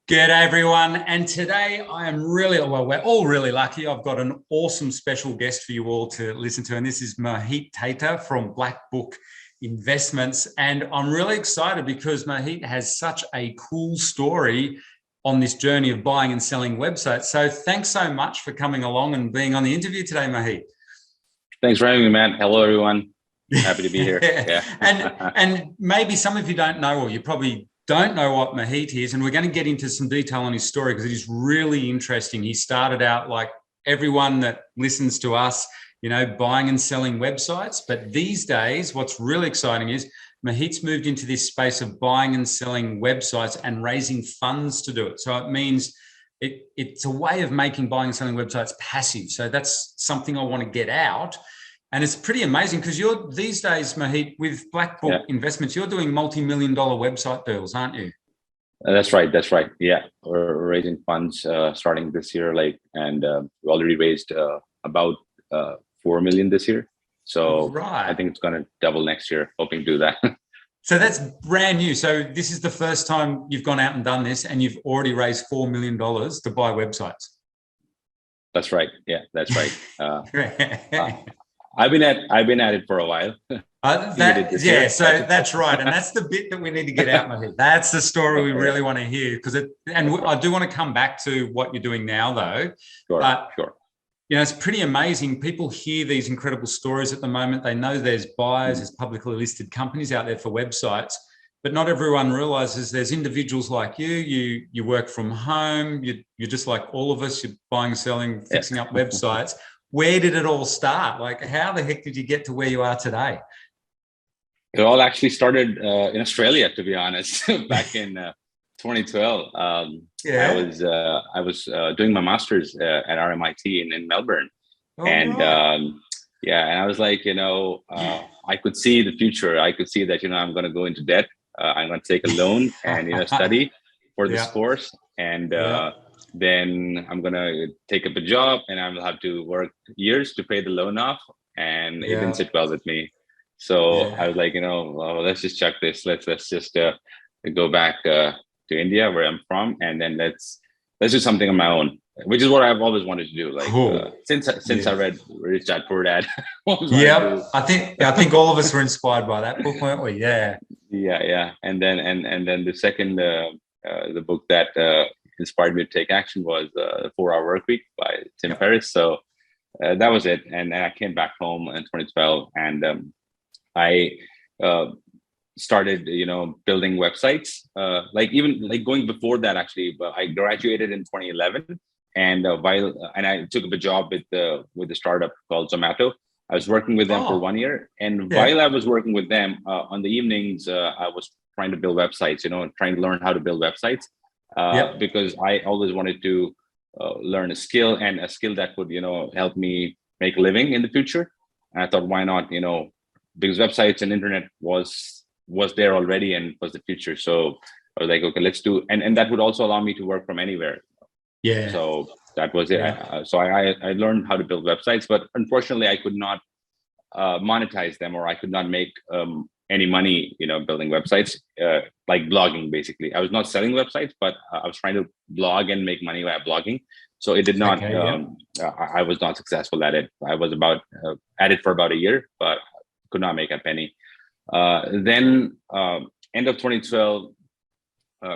G'day everyone, and today I am we're all really lucky. I've got an awesome special guest for you all to listen to, and this is Mohit Tater from Blackbook Investments. And I'm really excited because Mohit has such a cool story on this journey of buying and selling websites. So thanks so much for coming along and being on the interview today, Mohit. Thanks for having me, man. Hello, everyone. Happy to be here. Yeah. And maybe some of you don't know, or you probably don't know what Mohit is, and we're going to get into some detail on his story because it is really interesting. He started out like everyone that listens to us, buying and selling websites. But these days, what's really exciting is Mohit's moved into this space of buying and selling websites and raising funds to do it. So it means it's a way of making buying and selling websites passive. So that's something I want to get out. And it's pretty amazing because you're these days, Mohit, with Blackbook Investments, you're doing multi-million-dollar website deals, aren't you? That's right. Yeah, we're raising funds starting this year, and we already raised about 4 million this year. So I think it's going to double next year. Hoping to do that. So that's brand new. So this is the first time you've gone out and done this, and you've already raised $4 million to buy websites. That's right. Yeah, that's right. I've been at it for a while. So that's right, and that's the bit that we need to get out, Mohit. That's the story we really want to hear, I do want to come back to what you're doing now, though. Sure. It's pretty amazing. People hear these incredible stories at the moment. They know there's buyers, there's publicly listed companies out there for websites, but not everyone realizes there's individuals like you. You work from home. You're just like all of us. You're buying, selling, fixing up websites. Where did it all start? Like, how the heck did you get to where you are today? It all actually started in Australia, to be honest, back in 2012. I was doing my master's at RMIT in Melbourne. And I was like, I could see the future. I could see that, I'm going to go into debt. I'm going to take a loan and, study for this course. And then I'm going to take up a job and I will have to work years to pay the loan off. And it didn't sit well with me. So I was like, let's just check this. Let's just go back to India, where I'm from. And then let's do something on my own, which is what I've always wanted to do. Since I read Rich Dad Poor Dad. I think all of us were inspired by that book, weren't we? Yeah. And then the second, the book that inspired me to take action was The 4-Hour Workweek by Tim Ferriss. So that was it. And I came back home in 2012 and I started, building websites. Going before that, actually, but I graduated in 2011. And I took up a job with the startup called Zomato. I was working with them for 1 year. And while I was working with them on the evenings, I was trying to build websites, trying to learn how to build websites. Because I always wanted to learn a skill that would, help me make a living in the future. And I thought, why not, because websites and internet was there already and was the future. So I was like, okay, let's do, and that would also allow me to work from anywhere. Yeah. So that was it. So I learned how to build websites, but unfortunately I could not monetize them, or I could not make any money, building websites, like blogging, basically. I was not selling websites, but I was trying to blog and make money via blogging. So it did not, I was not successful at it. I was at it for about a year, but could not make a penny. Then end of 2012,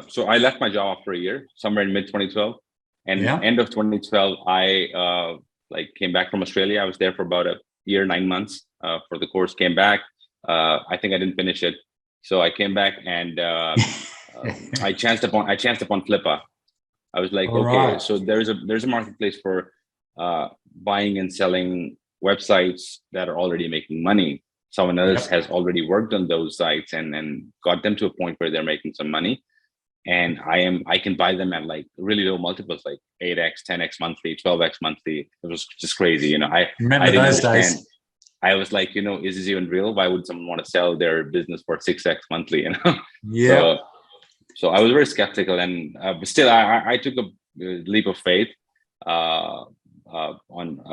so I left my job after a year, somewhere in mid 2012. And end of 2012, I came back from Australia. I was there for about a year, 9 months for the course, came back. I think I didn't finish it. So I came back and I chanced upon Flippa. I was like, so there's a marketplace for buying and selling websites that are already making money. Someone else has already worked on those sites and got them to a point where they're making some money. And I can buy them at like really low multiples, like 8x, 10x monthly, 12x monthly. It was just crazy. I remember those days. I was like, is this even real? Why would someone want to sell their business for 6x monthly? So I was very skeptical, and still I took a leap of faith. I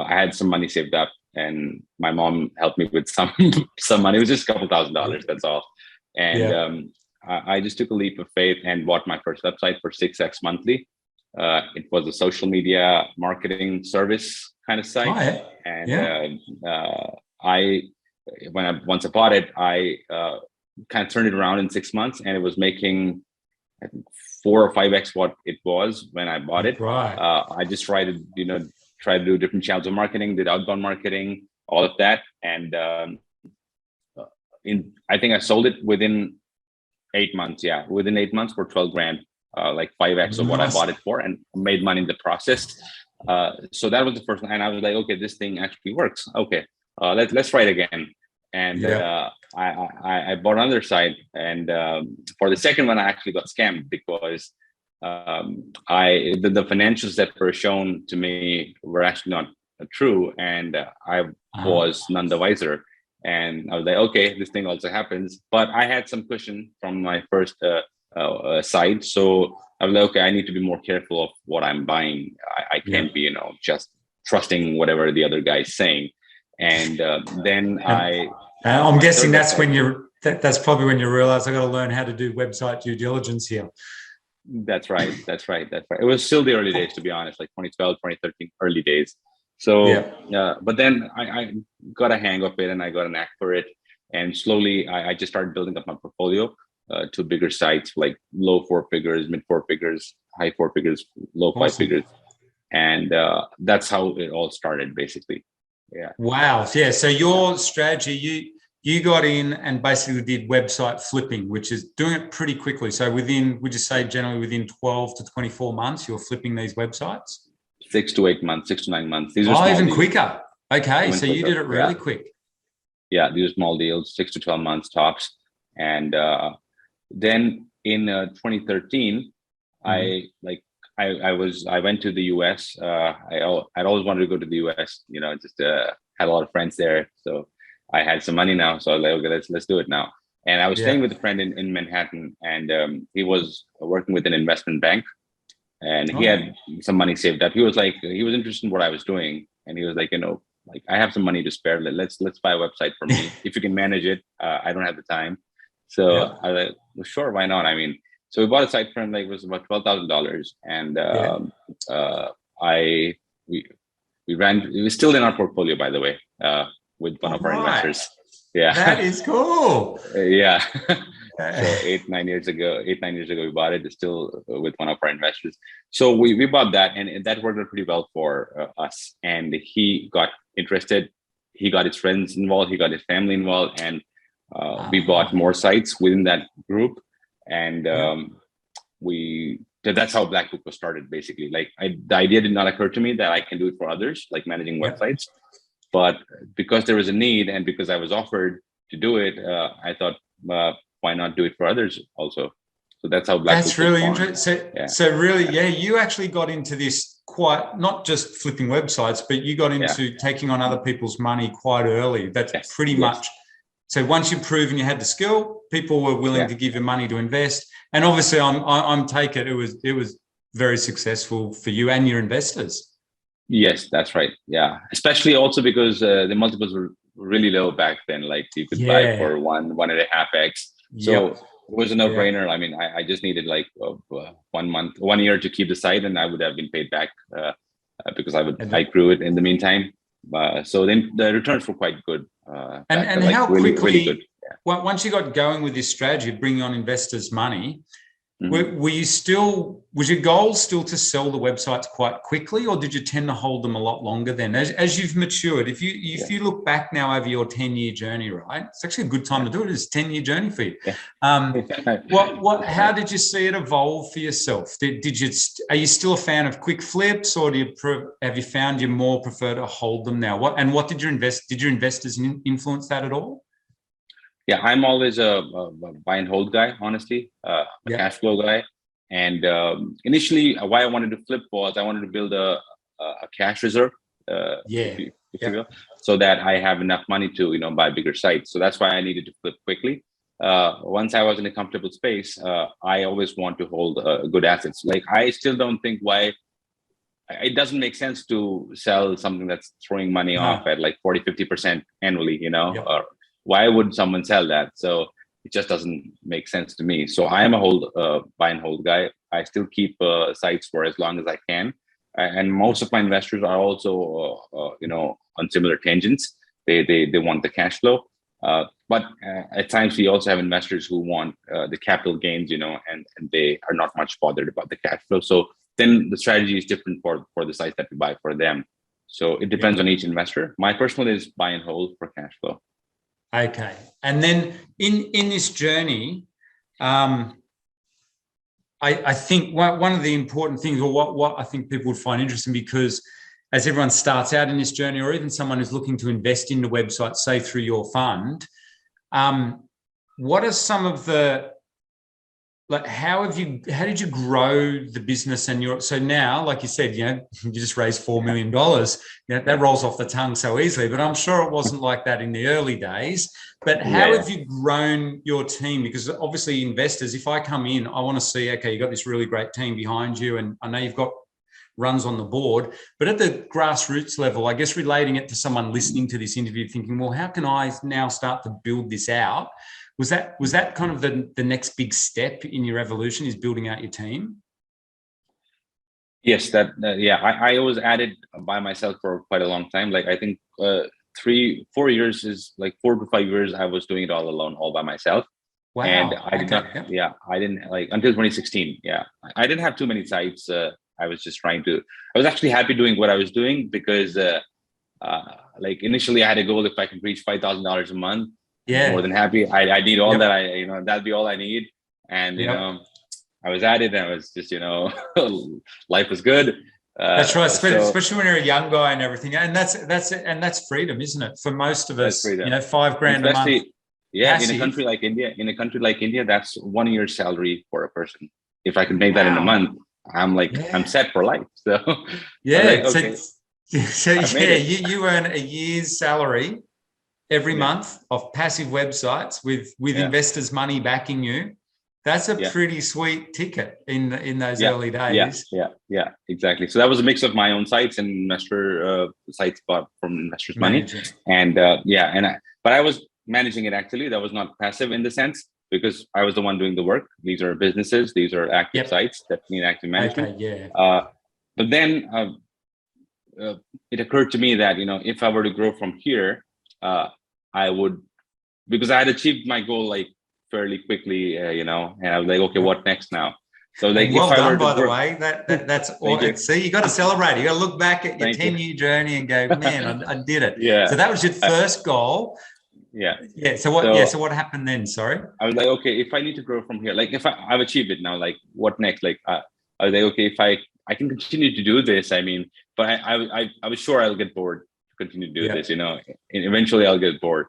had some money saved up, and my mom helped me with some money. It was just a couple $1,000. That's all. And I just took a leap of faith and bought my first website for 6x monthly. It was a social media marketing service kind of site. Oh, yeah. And once I bought it, I kind of turned it around in 6 months, and it was making, I think, 4 or 5x what it was when I bought it. Right. I just tried to do different channels of marketing, did outbound marketing, all of that, and I think I sold it within 8 months. Yeah, within 8 months for 12 grand, like 5x of what I bought it for, and made money in the process. So that was the first one, and I was like, okay, this thing actually works. Okay, let's try it again. And I bought another site, and for the second one, I actually got scammed because the financials that were shown to me were actually not true, and I was none the wiser. And I was like, okay, this thing also happens, but I had some cushion from my first site, so I was like, okay, I need to be more careful of what I'm buying. I can't be, just trusting whatever the other guy's saying. And then I'm guessing that's that's probably when you realize I got to learn how to do website due diligence here. That's right. It was still the early days, to be honest, like 2012, 2013, early days. So, but then I got a hang of it, and I got a knack for it. And slowly I just started building up my portfolio to bigger sites, like low 4 figures, mid 4 figures, high 4 figures, low 5 figures. And that's how it all started, basically. Yeah. Wow. Yeah. So your strategy, you got in and basically did website flipping, which is doing it pretty quickly. So would you say generally within 12 to 24 months, you're flipping these websites? 6 to 8 months, 6 to 9 months. These are small even deals. quicker. Okay. Even so quicker. You did it really quick. Yeah. These are small deals, 6 to 12 months tops. And then in 2013, I went to the US. I'd always wanted to go to the US, just had a lot of friends there. So I had some money now. So I was like, okay, let's do it now. And I was staying with a friend in Manhattan, and he was working with an investment bank, and he had some money saved up. He was interested in what I was doing. And he was like, I have some money to spare. Let's buy a website for me. If you can manage it, I don't have the time. So I was like, well, sure, why not? I mean, so we bought a site for him, it was about $12,000. And we ran, it was still in our portfolio, by the way, with one of our investors. Yeah. That is cool. Yeah. So 8-9 years ago, we bought it. It's still with one of our investors. So we bought that, and that worked out pretty well for us. And he got interested. He got his friends involved. He got his family involved. And we bought more sites within that group. And that's how Blackbook was started, basically. The idea did not occur to me that I can do it for others, like managing websites. But because there was a need, and because I was offered to do it, I thought, why not do it for others also? So that's how Blackbook. That's really interesting. So really, you actually got into this quite, not just flipping websites, but you got into taking on other people's money quite early. That's pretty much. So once you've proven you had the skill, people were willing to give you money to invest. And obviously, I'm take it was very successful for you and your investors. Yes, that's right. Yeah, especially also because the multiples were really low back then. Like you could buy for 1.5x. So it was a no-brainer. I mean, I just needed 1 year to keep the site, and I would have been paid back because I grew it in the meantime. So then the returns were quite good. And how quickly, really good. Once you got going with this strategy of bringing on investors' money, was your goal still to sell the websites quite quickly, or did you tend to hold them a lot longer then? As you've matured, if you look back now over your 10-year journey, right? It's actually a good time to do it. It's a 10-year journey for you. How did you see it evolve for yourself? Are you still a fan of quick flips, or have you found you more prefer to hold them now? What did your investors influence that at all? Yeah, I'm always a buy and hold guy, honestly, a cash flow guy. And initially, why I wanted to flip was I wanted to build a cash reserve, if you will, so that I have enough money to buy bigger sites. So that's why I needed to flip quickly. Once I was in a comfortable space, I always want to hold good assets. I still don't think why it doesn't make sense to sell something that's throwing money off at 40-50% annually, or why would someone sell that? So it just doesn't make sense to me. So I am a buy and hold guy. I still keep sites for as long as I can. And most of my investors are also, on similar tangents. They want the cash flow. But at times we also have investors who want the capital gains, and they are not much bothered about the cash flow. So then the strategy is different for the sites that we buy for them. So it depends on each investor. My personal is buy and hold for cash flow. Okay. And then in this journey, I think one of the important things, or what I think people would find interesting, because as everyone starts out in this journey, or even someone who's looking to invest in the website, say through your fund, what are some of the, like, how did you grow the business? And so now, like you said, you just raised $4 million. That rolls off the tongue so easily, but I'm sure it wasn't like that in the early days. But how have you grown your team? Because obviously investors, if I come in, I want to see, okay, you've got this really great team behind you, and I know you've got runs on the board, but at the grassroots level, I guess relating it to someone listening to this interview thinking, well, how can I now start to build this out? Was that kind of the next big step in your evolution, is building out your team? Yes, I was at it by myself for quite a long time. Like, I think 4 years is like 4 to 5 years I was doing it all alone, all by myself. Wow. And I did I didn't, like, until 2016. Yeah, I didn't have too many sites. I was just I was actually happy doing what I was doing, because like initially I had a goal, if I can reach $5,000 a month, more than happy. I need all that. That'd be all I need. And I was at it, and I was just, life was good. That's right, especially when you're a young guy and everything. And that's freedom, isn't it? For most of us, $5,000 a month. Yeah, passive. in a country like India, that's 1 year's salary for a person. If I can make that in a month, I'm like, I'm set for life. So okay. You earn a year's salary every month of passive websites with investors' money backing you. That's a pretty sweet ticket in those early days. Yeah, exactly. So that was a mix of my own sites and investor sites bought from investors' money. And but I was managing it actively. That was not passive in the sense, because I was the one doing the work. These are businesses. These are active sites that need active management. But then it occurred to me that, if I were to grow from here, I would, because I had achieved my goal like fairly quickly, and I was like, okay, what next now? So like, well done, by the way. That's all. See, you got to celebrate. You got to look back at your 10-year journey and go, man, I did it. Yeah. So that was your first goal. Yeah. So what happened then? Sorry. I was like, okay, if I need to grow from here, like if I've achieved it now, like what next? Like I was like, okay, if I can continue to do this, I mean, but I was sure I'll get bored to continue to do this, and eventually I'll get bored.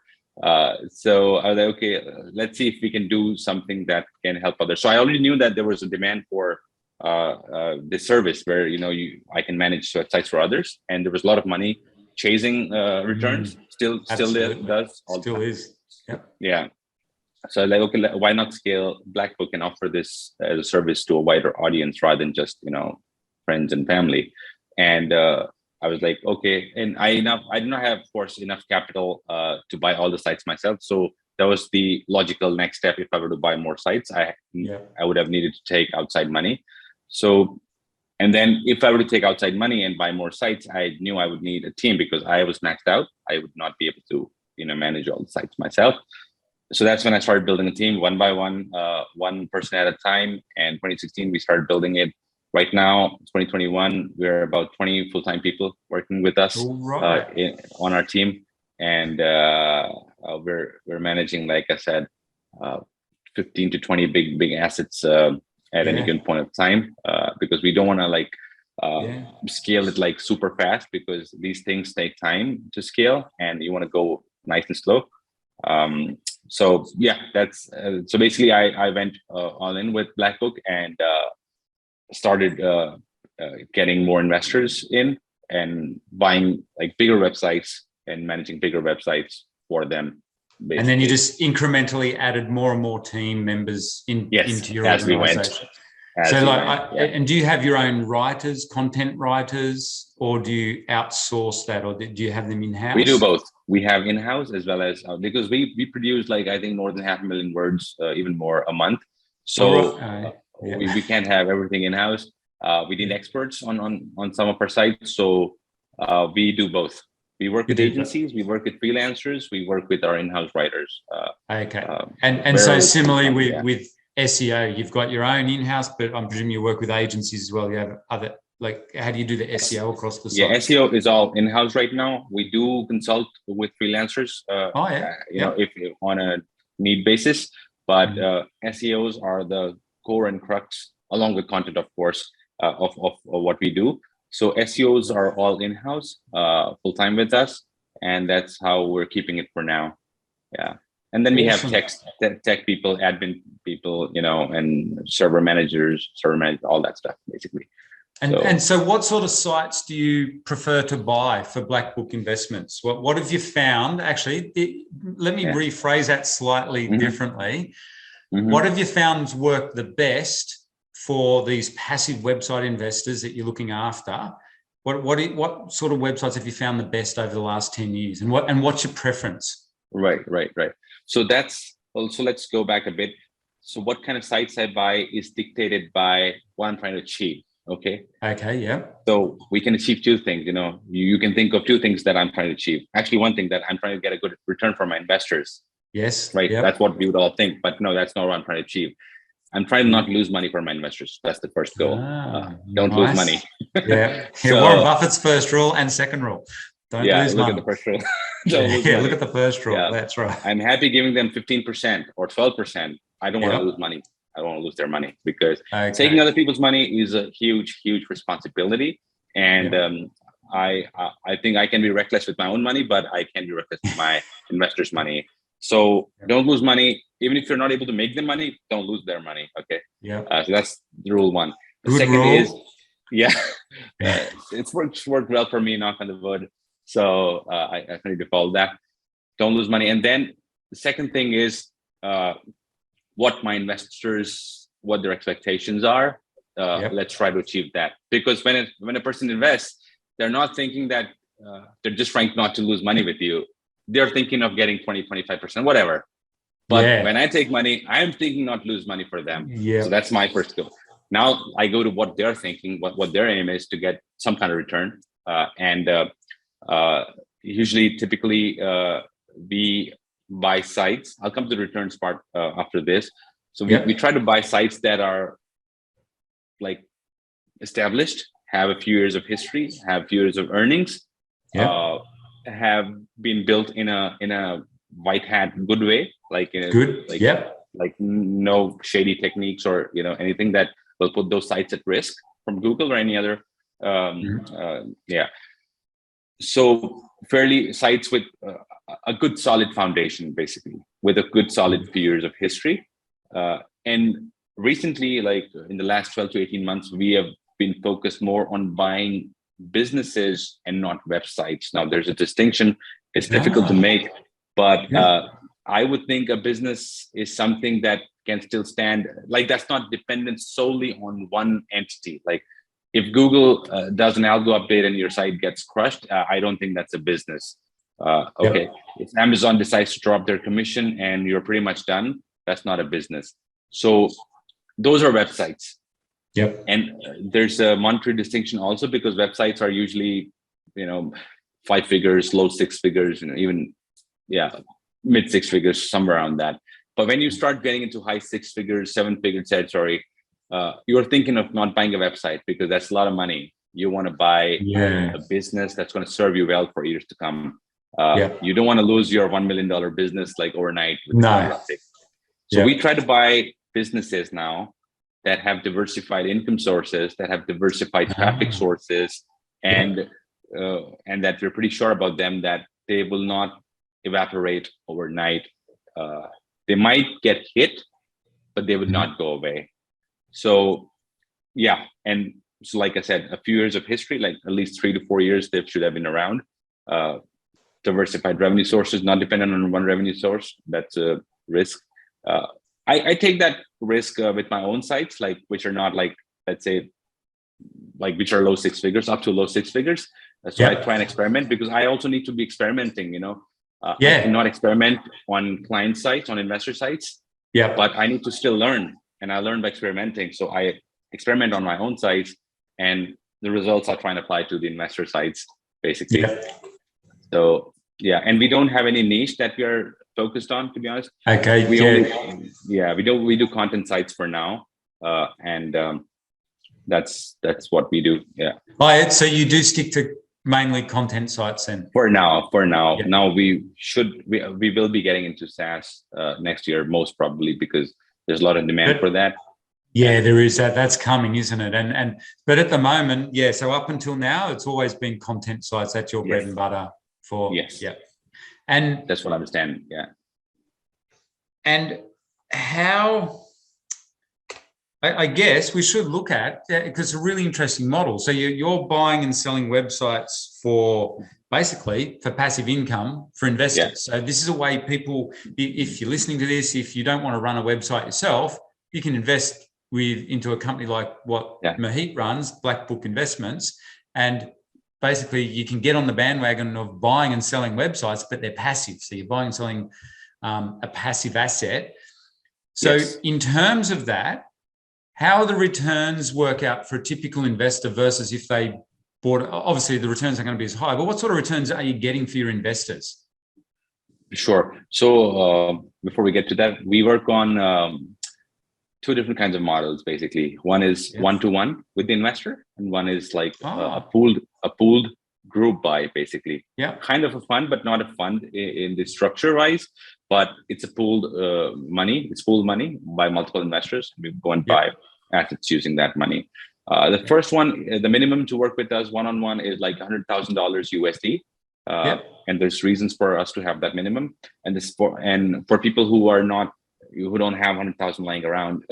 So I was like, okay, let's see if we can do something that can help others. So I already knew that there was a demand for this service where, I can manage sites for others, and there was a lot of money chasing returns. Still there does. Still is. Yeah. So like, okay, why not scale Blackbook and offer this as a service to a wider audience rather than just, friends and family? And I was like, okay, and I did not have, of course, enough capital to buy all the sites myself. So that was the logical next step. If I were to buy more sites, I would have needed to take outside money. So, and then if I were to take outside money and buy more sites, I knew I would need a team, because I was maxed out. I would not be able to, manage all the sites myself. So that's when I started building a team one by one, one person at a time. And 2016, we started building it. Right now, 2021, we're about 20 full-time people working with us on our team, and we're managing, like I said, 15 to 20 big assets at any given point of time, because we don't want to scale it like super fast, because these things take time to scale, and you want to go nice and slow. So that's so basically I went all in with Blackbook and started getting more investors in and buying like bigger websites and managing bigger websites for them. Basically. And then you just incrementally added more and more team members into your organization. So like, and do you have your own writers, content writers, or do you outsource that, or do you have them in-house? We do both. We have in-house as well as because we produce like I think more than 500,000 words, even more a month. So we can't have everything in-house. We need experts on some of our sites. So we do both. We work with agencies, we work with freelancers, we work with our in-house writers. Okay. And so similarly with SEO, you've got your own in-house, but I'm presuming you work with agencies as well. You have other, like, how do you do the SEO across the site? Yeah, SEO is all in-house right now. We do consult with freelancers, you know, if on a need basis, but SEOs are the core and crux, along with content, of course, of what we do. So SEOs are all in-house, full-time with us, and that's how we're keeping it for now. Yeah. And then we have tech people, admin people, you know, and server managers, all that stuff, basically. And so what sort of sites do you prefer to buy for Blackbook investments? What have you found? Actually, let me rephrase that slightly differently. What have you found work the best for these passive website investors that you're looking after? What sort of websites have you found the best over the last 10 years? And what's your preference? Right. So that's also, let's go back a bit. So what kind of sites I buy is dictated by what I'm trying to achieve. Okay. Yeah. So we can achieve two things. You know, you can think of two things that I'm trying to achieve. Actually, one thing that I'm trying to get a good return for my investors. Yes. Right. Yep. That's what we would all think, but no, that's not what I'm trying to achieve. I'm trying to not lose money for my investors. That's the first goal. Don't lose money. So, Warren Buffett's first rule and second rule. Don't lose money. Look at the first rule. Look at the first rule. Yeah. That's right. I'm happy giving them 15% or 12%. I don't want to lose money. I don't want to lose their money, because taking other people's money is a huge, huge responsibility. And I think I can be reckless with my own money, but I can be reckless with my investors' money. So don't lose money. Even if you're not able to make them money, don't lose their money. Okay. So that's the rule one. The second is, it's worked well for me, knock on the wood. So I continue to follow that. Don't lose money. And then the second thing is what my investors, what their expectations are. Let's try to achieve that. Because when a person invests, they're not thinking that they're just trying not to lose money with you. They're thinking of getting 20, 25%, whatever. But when I take money, I'm thinking not lose money for them. So that's my first goal. Now I go to what they're thinking, what their aim is, to get some kind of return. Usually, typically, we buy sites. I'll come to the returns part after this. So we try to buy sites that are like established, have a few years of history, have a few years of earnings, have been built in a white hat good way, like like no shady techniques or anything that will put those sites at risk from Google or any other. So fairly sites with a good solid foundation, basically, with a good solid few years of history. And recently, like in the last 12 to 18 months, we have been focused more on buying businesses and not websites. Now there's a distinction. It's difficult to make, but I would think a business is something that can still stand. Like, that's not dependent solely on one entity. Like, if Google does an algo update and your site gets crushed, I don't think that's a business. If Amazon decides to drop their commission and you're pretty much done, that's not a business. So those are websites. And there's a monetary distinction also, because websites are usually, 5 figures, low 6 figures, even mid 6 figures, somewhere around that. But when you start getting into high 6 figures, 7 figure territory, you're thinking of not buying a website, because that's a lot of money. You want to buy a business that's going to serve you well for years to come. You don't want to lose your $1 million business like overnight. So we try to buy businesses now that have diversified income sources, that have diversified traffic sources, and that we're pretty sure about them, that they will not evaporate overnight. They might get hit, but they would not go away. So, and so, like I said, a few years of history, like at least 3 to 4 years, they should have been around. Diversified revenue sources, not dependent on one revenue source. That's a risk. I take that risk with my own sites, like which are not like, let's say, like which are low six figures, up to low six figures. So I try and experiment, because I also need to be experimenting, I cannot experiment on client sites, on investor sites, but I need to still learn, and I learn by experimenting. So I experiment on my own sites, and the results I try and apply to the investor sites, basically. So yeah, and we don't have any niche that we are focused on, to be honest. Okay. We do content sites for now, and that's what we do. Yeah. So you do stick to mainly content sites then? For now. Now we will be getting into SaaS next year, most probably, because there's a lot of demand for that. Yeah, there is that. That's coming, isn't it? But at the moment, so up until now, it's always been content sites. That's your bread and butter for. Yes. Yeah. And that's what I understand. Yeah. And how, I guess we should look at, because it's a really interesting model. So you're buying and selling websites for basically for passive income for investors. So this is a way people, if you're listening to this, if you don't want to run a website yourself, you can invest into a company like what Mohit runs, Blackbook Investments, and basically you can get on the bandwagon of buying and selling websites, but they're passive. So you're buying and selling a passive asset. So in terms of that, how the returns work out for a typical investor versus if they bought, obviously the returns are going to be as high, but what sort of returns are you getting for your investors? Sure. So before we get to that, we work on two different kinds of models, basically. One is one-to-one with the investor, and one is like a pooled group buy, basically. Kind of a fund, but not a fund in the structure wise, but it's a pooled money. It's pooled money by multiple investors. We go and buy assets using that money. The first one, the minimum to work with us one-on-one is like $100,000 USD. And there's reasons for us to have that minimum. And for people who don't have 100,000 lying around,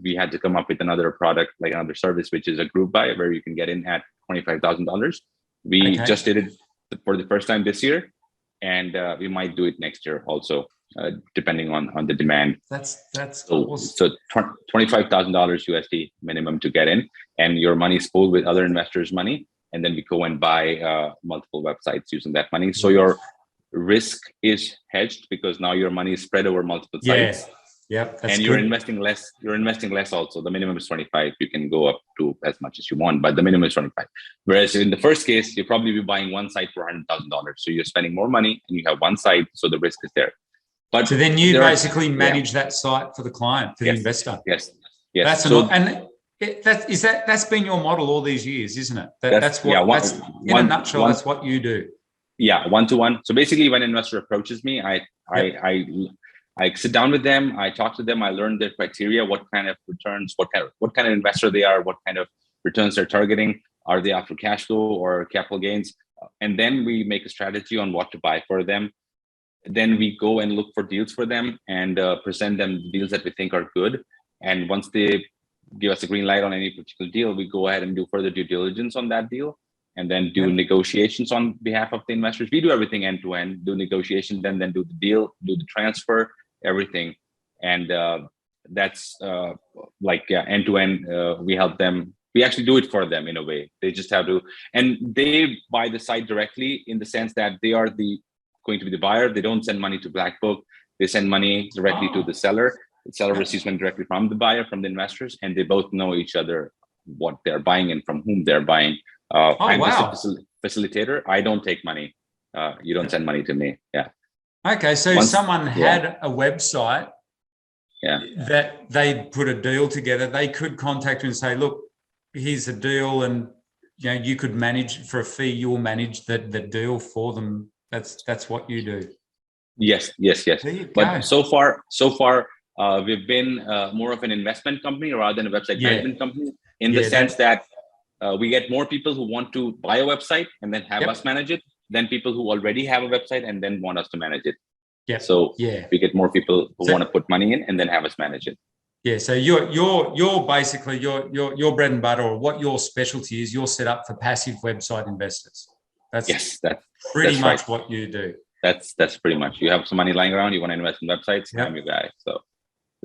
we had to come up with another product, like another service, which is a group buy, where you can get in at $25,000. We just did it for the first time this year, and we might do it next year also, depending on the demand. That's awesome. So $25,000 USD minimum to get in, and your money is pooled with other investors' money, and then we go and buy multiple websites using that money. So your risk is hedged, because now your money is spread over multiple sites. And you're investing less. You're investing less also. The minimum is 25. You can go up to as much as you want, but the minimum is 25. Whereas in the first case, you'll probably be buying one site for $100,000. So you're spending more money, and you have one site, so the risk is there. But so then you basically manage that site for the client, for the investor. Yes. That's that's been your model all these years, isn't it? That's in a nutshell. That's what you do. Yeah, one-to-one. So basically, when an investor approaches me, I sit down with them, I talk to them, I learn their criteria, what kind of returns, what kind of investor they are, what kind of returns they're targeting. Are they after cash flow or capital gains? And then we make a strategy on what to buy for them. Then we go and look for deals for them and present them deals that we think are good. And once they give us a green light on any particular deal, we go ahead and do further due diligence on that deal, and then do negotiations on behalf of the investors. We do everything end to end, do negotiation, then do the deal, do the transfer, everything. And that's end to end. We help them. We actually do it for them in a way. They just have to, and they buy the site directly in the sense that they are going to be the buyer. They don't send money to Blackbook. They send money directly to the seller. The seller receives money directly from the buyer, from the investors, and they both know each other, what they're buying and from whom they're buying. I'm just a facilitator. I don't take money. You don't send money to me. Yeah. Okay. So someone had a website that they put a deal together. They could contact you and say, look, here's a deal, and you could manage for a fee. You'll manage the deal for them. That's what you do. Yes. But so far, we've been more of an investment company rather than a website management company, in the sense that we get more people who want to buy a website and then have us manage it than people who already have a website and then want us to manage it. So we get more people who want to put money in and then have us manage it. Yeah. So you're basically your bread and butter, or what your specialty is, you're set up for passive website investors. That's pretty much what you do. That's pretty much. You have some money lying around, you want to invest in websites, I'm your guy. So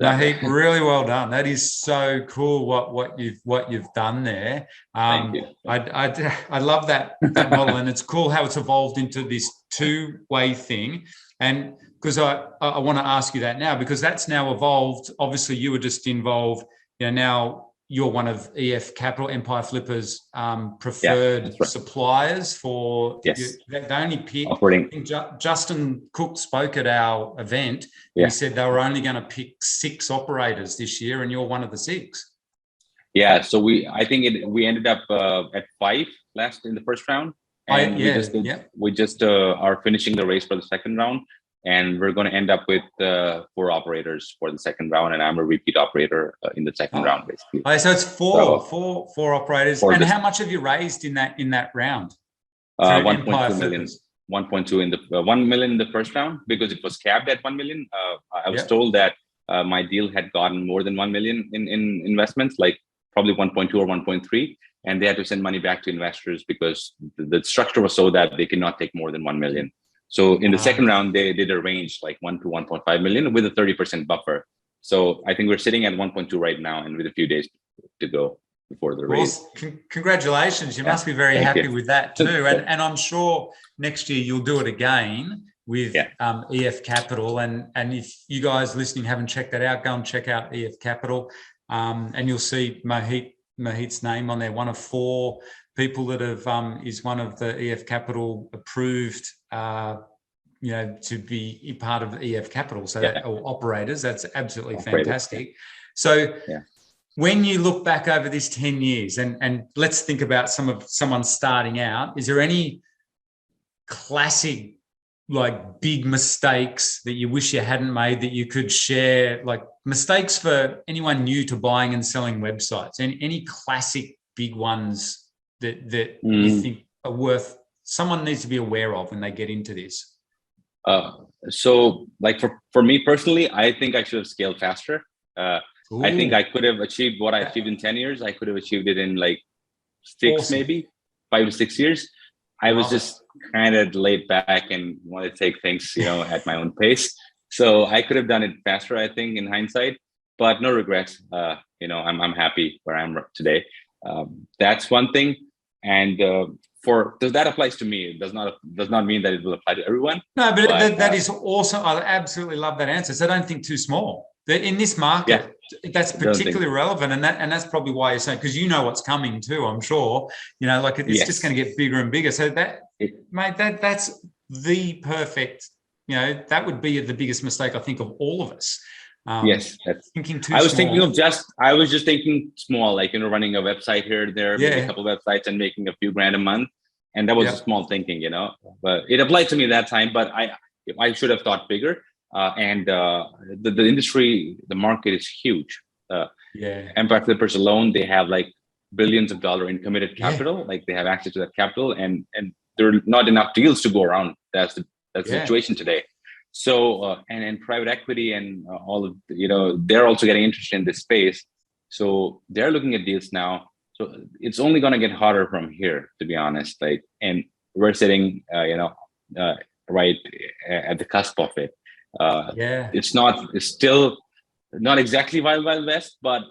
Mahit, really well done. That is so cool. What you've done there. Thank you. I love that model, and it's cool how it's evolved into this two-way thing. And because I want to ask you that now, because that's now evolved. Obviously, you were just involved. Now you're one of EF Capital, Empire Flipper's preferred suppliers for. Yes. They only pick. Justin Cook spoke at our event. And he said they were only going to pick 6 operators this year, and you're one of the 6. Yeah. So I think we ended up at 5 in the first round, and we just are finishing the race for the second round. And we're going to end up with 4 operators for the second round, and I'm a repeat operator in the second round, basically. So it's four operators. And how much have you raised in that round? 1.2 million. 1.2 in the 1 million in the first round, because it was capped at 1 million. I was told that my deal had gotten more than 1 million in investments, like probably 1.2 or 1.3, and they had to send money back to investors because the structure was so that they cannot take more than 1 million. So in the second round, they did a range like 1 to 1.5 million with a 30% buffer. So I think we're sitting at 1.2 right now, and with a few days to go before the race. Congratulations. You must be very happy with that too. And I'm sure next year you'll do it again with EF Capital. And if you guys listening haven't checked that out, go and check out EF Capital. And you'll see Mohit's name on there, one of 4 people that have is one of the EF Capital approved to be part of EF Capital, or operators. That's absolutely fantastic. So when you look back over this 10 years, and let's think about someone starting out, is there any classic, like, big mistakes that you wish you hadn't made that you could share, like mistakes for anyone new to buying and selling websites, and any classic big ones that you think are worth, someone needs to be aware of when they get into this? So like for me personally, I think I should have scaled faster. I think I could have achieved what I achieved in 10 years. I could have achieved it in like 6, maybe 5 to 6 years. I was just kind of laid back and wanted to take things, at my own pace. So I could have done it faster, I think, in hindsight, but no regrets. I'm happy where I'm today. That's one thing. And that applies to me. It does not mean that it will apply to everyone. No, but that is awesome. I absolutely love that answer. So don't think too small. In this market, that's particularly relevant, and that's probably why you're saying, because you know what's coming too. I'm sure it's just going to get bigger and bigger. So that's the perfect. That would be the biggest mistake, I think, of all of us. Thinking too. I was just thinking small, like running a website here or there, maybe a couple of websites, and making a few grand a month, and that was a small thinking, But it applied to me that time. But I should have thought bigger. And the industry, the market is huge. Empire Flippers alone, they have like billions of dollars in committed capital. Like they have access to that capital, and there are not enough deals to go around. That's the situation today. So and private equity and all of they're also getting interested in this space. So they're looking at deals now. So it's only going to get harder from here, to be honest. Like, and we're sitting, right at the cusp of it. It's still not exactly Wild West, but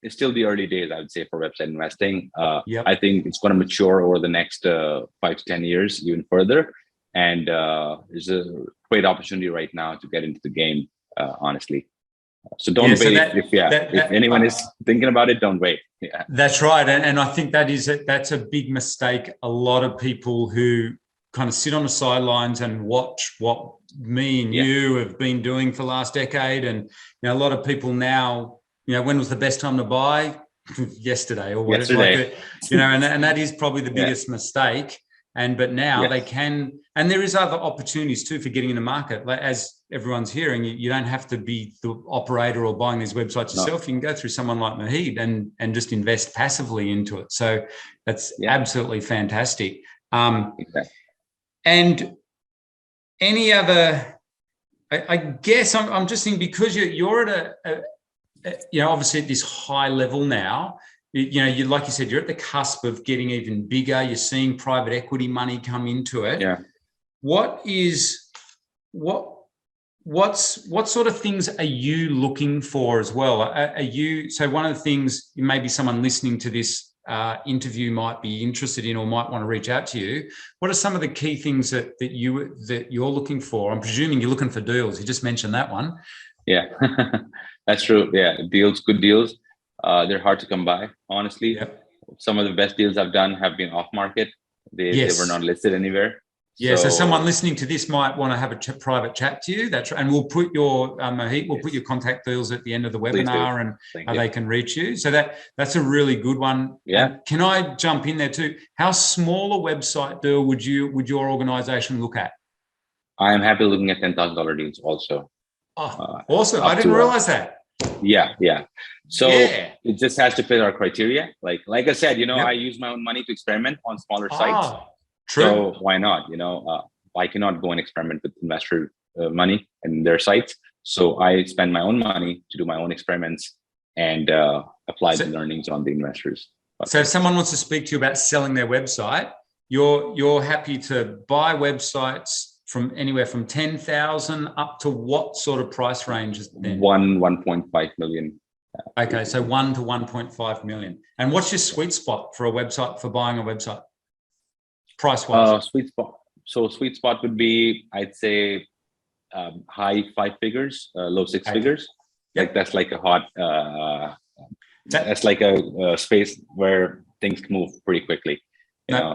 it's still the early days, I would say, for website investing. I think it's going to mature over the next 5 to 10 years, even further. And there's a great opportunity right now to get into the game, honestly. So don't wait. If anyone is thinking about it, don't wait. That's right. And I think that's a big mistake. A lot of people who kind of sit on the sidelines and watch what me and you have been doing for the last decade. And a lot of people now, when was the best time to buy? Yesterday or whatever. Yesterday. And that is probably the biggest mistake. But now they can, and there is other opportunities too for getting in the market. Like, as everyone's hearing, you don't have to be the operator or buying these websites yourself. You can go through someone like Mohit and just invest passively into it. So that's absolutely fantastic. And any other, I guess I'm just thinking, because you're at obviously at this high level now. You like you said, you're at the cusp of getting even bigger. You're seeing private equity money come into it. What what sort of things are you looking for as well? So one of the things maybe someone listening to this interview might be interested in or might want to reach out to you. What are some of the key things that you're looking for? I'm presuming you're looking for deals. You just mentioned that one. Yeah, that's true. Yeah, deals, good deals. They're hard to come by, honestly. Yep. Some of the best deals I've done have been off market. They were not listed anywhere. Yeah, so someone listening to this might want to have a private chat to you. And we'll put your Mohit, we'll put your contact deals at the end of the webinar and how they can reach you. So that's a really good one. Yeah. Can I jump in there too? How small a website deal would your organization look at? I am happy looking at $10,000 deals also. Oh, awesome! I didn't realize that. Yeah. So it just has to fit our criteria. Like I said, I use my own money to experiment on smaller sites. True. So why not? I cannot go and experiment with investor money and their sites. So I spend my own money to do my own experiments and apply the learnings on the investors. So if someone wants to speak to you about selling their website, you're happy to buy websites from anywhere from 10,000 up to what sort of price ranges then? 1.5 million. Okay, so 1 to 1.5 million. And what's your sweet spot for a website, for buying a website? Price-wise? Sweet spot. So sweet spot would be, I'd say, high 5 figures, low 6 figures. Yep. Like that's like a hot. That's like a space where things move pretty quickly.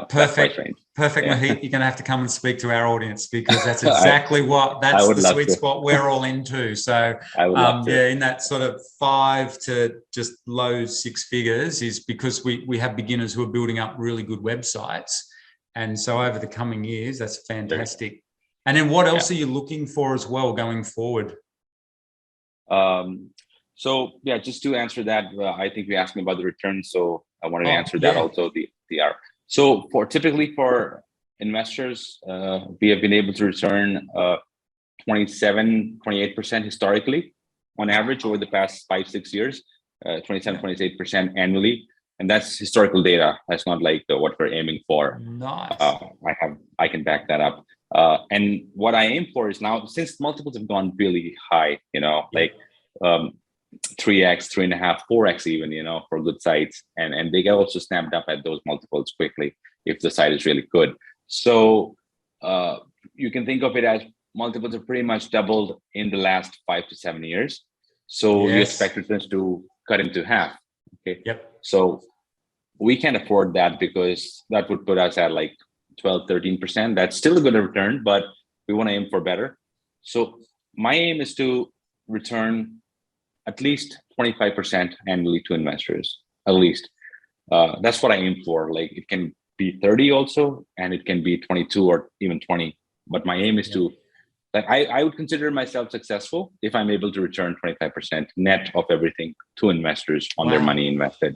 Perfect, Mohit. You're going to have to come and speak to our audience because that's exactly that's the sweet spot we're all into. So in that sort of 5 to just low 6 figures is because we have beginners who are building up really good websites. And so over the coming years, that's fantastic. And then what else are you looking for as well going forward? So just to answer that, I think we asked me about the return. So I wanted to answer that also. So typically for investors, we have been able to return 28% historically on average over the past 5-6 years, 28% annually. And that's historical data. That's not like what we're aiming for. Nice. I can back that up. And what I aim for is now, since multiples have gone really high, like 3x, 3.5, 4x even, for good sites. And they get also snapped up at those multiples quickly if the site is really good. So you can think of it as multiples have pretty much doubled in the last 5 to 7 years. So you expect returns to cut into half. Okay. Yep. So we can't afford that because that would put us at like 12, 13%. That's still a good return, but we want to aim for better. So my aim is to return at least 25% annually to investors, at least. That's what I aim for. Like it can be 30 also, and it can be 22 or even 20. But my aim is to, like, I would consider myself successful if I'm able to return 25% net of everything to investors on their money invested.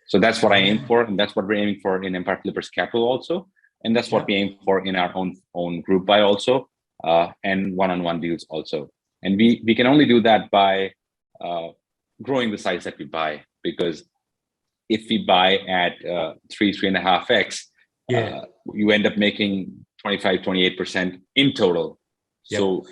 So that's what I aim for, and that's what we're aiming for in Empire Flippers Capital also, and that's what we aim for in our own group buy also, and one-on-one deals also. And we can only do that by growing the size that we buy, because if we buy at 3.5x, you end up making 25-28% in total. So,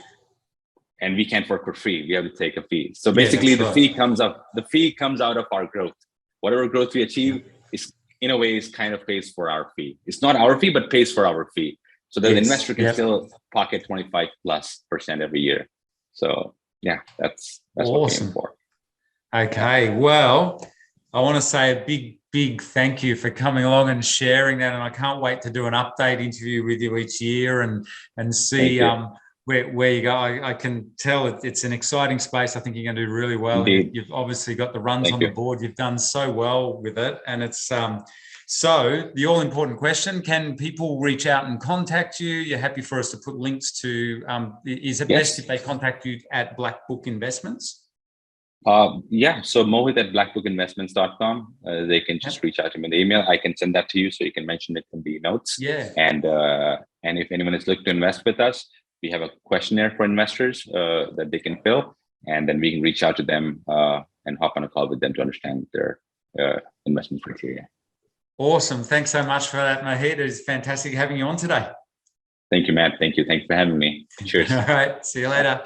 and we can't work for free. We have to take a fee. So basically, the fee comes up. The fee comes out of our growth. Whatever growth we achieve is, in a way, is kind of pays for our fee. It's not our fee, but pays for our fee. So that the investor can still pocket 25+% every year. So that's awesome. What we're aiming for. Okay, well, I want to say a big thank you for coming along and sharing that. And I can't wait to do an update interview with you each year and see where you go. I can tell it's an exciting space. I think you're going to do really well. And you've obviously got the runs on the board. You've done so well with it. And it's so the all-important question, can people reach out and contact you? You're happy for us to put links to, is it best if they contact you at Blackbook Investments? So Mohit at blackbookinvestments.com. They can just reach out to me in the email. I can send that to you so you can mention it in the notes. And if anyone is looking to invest with us, we have a questionnaire for investors that they can fill, and then we can reach out to them and hop on a call with them to understand their investment criteria. Awesome. Thanks so much for that, Mohit. It's fantastic having you on today. Thank you, Matt. Thank you. Thanks for having me. Cheers. All right. See you later.